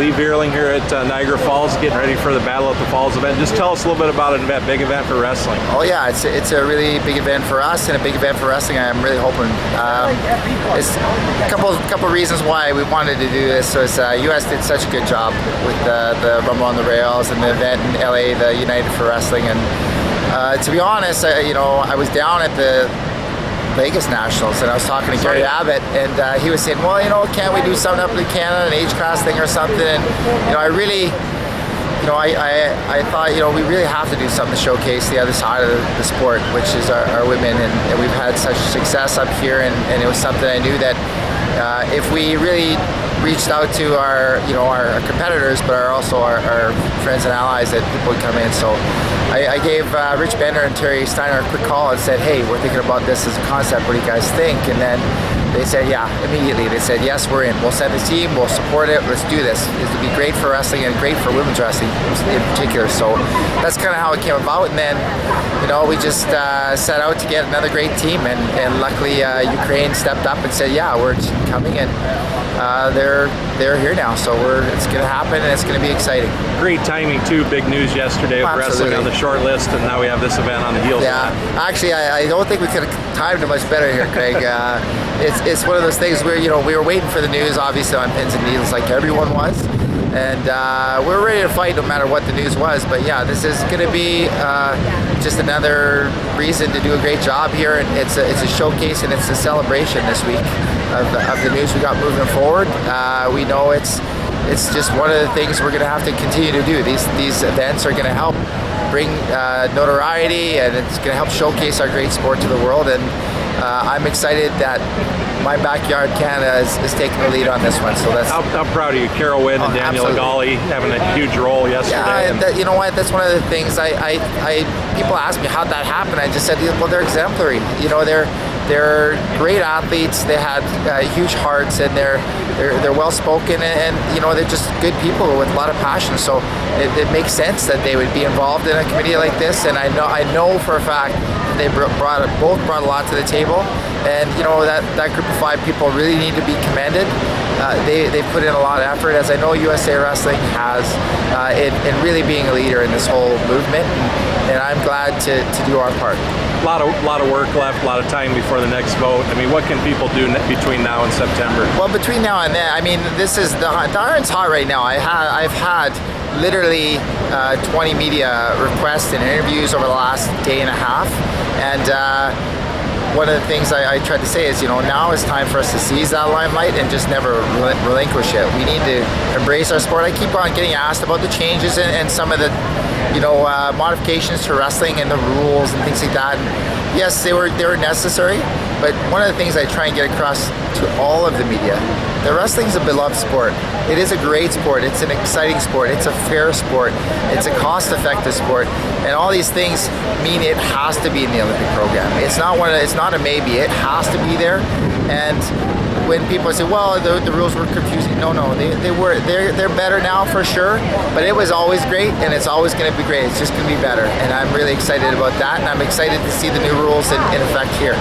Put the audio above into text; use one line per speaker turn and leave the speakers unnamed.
Leigh Vierling here at Niagara Falls, getting ready for the Battle at the Falls event. Just tell us a little bit about an event, big event for wrestling.
Oh yeah, it's a really big event for us and a big event for wrestling. I'm really hoping. It's a couple reasons why we wanted to do this. Was U.S. did such a good job with the Rumble on the Rails and the event in LA, the United for Wrestling. And to be honest, I was down at the Vegas Nationals and I was talking to Gary Abbott, and he was saying, well, can't we do something up in Canada, an age class thing or something? And I really, I thought, we really have to do something to showcase the other side of the sport, which is our women, and we've had such success up here, and it was something I knew that if we really reached out to our competitors, but also our friends and allies, that people would come in. So I gave Rich Bender and Terry Steiner a quick call and said, hey, we're thinking about this as a concept. What do you guys think? And then they said, yeah, immediately. They said, yes, we're in. We'll send the team. We'll support it. Let's do this. It'll be great for wrestling and great for women's wrestling in particular. So that's kind of how it came about. And then, we just set out to get another great team. And luckily, Ukraine stepped up and said, yeah, we're coming. And they're here now. So it's going to happen, and it's going to be exciting.
Great timing, too. Big news yesterday with wrestling on the short list, and now we have this event on the heels of that.
Actually, I don't think we could have timed it much better here, Craig. It's one of those things where we were waiting for the news, obviously, on pins and needles, like everyone was, and we were ready to fight no matter what the news was. But yeah, this is going to be just another reason to do a great job here, and it's a showcase and it's a celebration this week of the news we got moving forward. We know it's just one of the things we're going to have to continue to do. These events are going to help bring notoriety, and it's going to help showcase our great sport to the world. And I'm excited that my backyard Canada is taking the lead on this one. So that's
I'm proud of you. Carol Wynn and Daniel Gali having a huge role yesterday.
Yeah, you know what? That's one of the things people ask me how'd that happen. I just said, well, they're exemplary. They're great athletes. They had huge hearts, and they're well spoken, and they're just good people with a lot of passion. So it makes sense that they would be involved in a committee like this. And I know for a fact that they both brought a lot to the table. And that group of 5 people really need to be commended. They put in a lot of effort, as I know USA Wrestling has, in really being a leader in this whole movement. And I'm glad to do our part.
A lot of work left, a lot of time before the next vote. I mean, what can people do between now and September?
Well, between now and then, I mean, this is the iron's hot right now. I've had literally 20 media requests and interviews over the last day and a half, and one of the things I tried to say is, now is time for us to seize that limelight and just never relinquish it. We need to embrace our sport. I keep on getting asked about the changes and some of the modifications to wrestling and the rules and things like that. And yes, they were necessary, but one of the things I try and get across to all of the media, that wrestling is a beloved sport. It is a great sport. It's an exciting sport. It's a fair sport. It's a cost-effective sport, and all these things mean it has to be in the Olympic program. It's not a maybe. It has to be there. And when people say, well, the rules were confusing, no, they're better now for sure, but it was always great, and it's always going to be great. It's just going to be better, and I'm really excited about that, and I'm excited to see the new rules in effect here.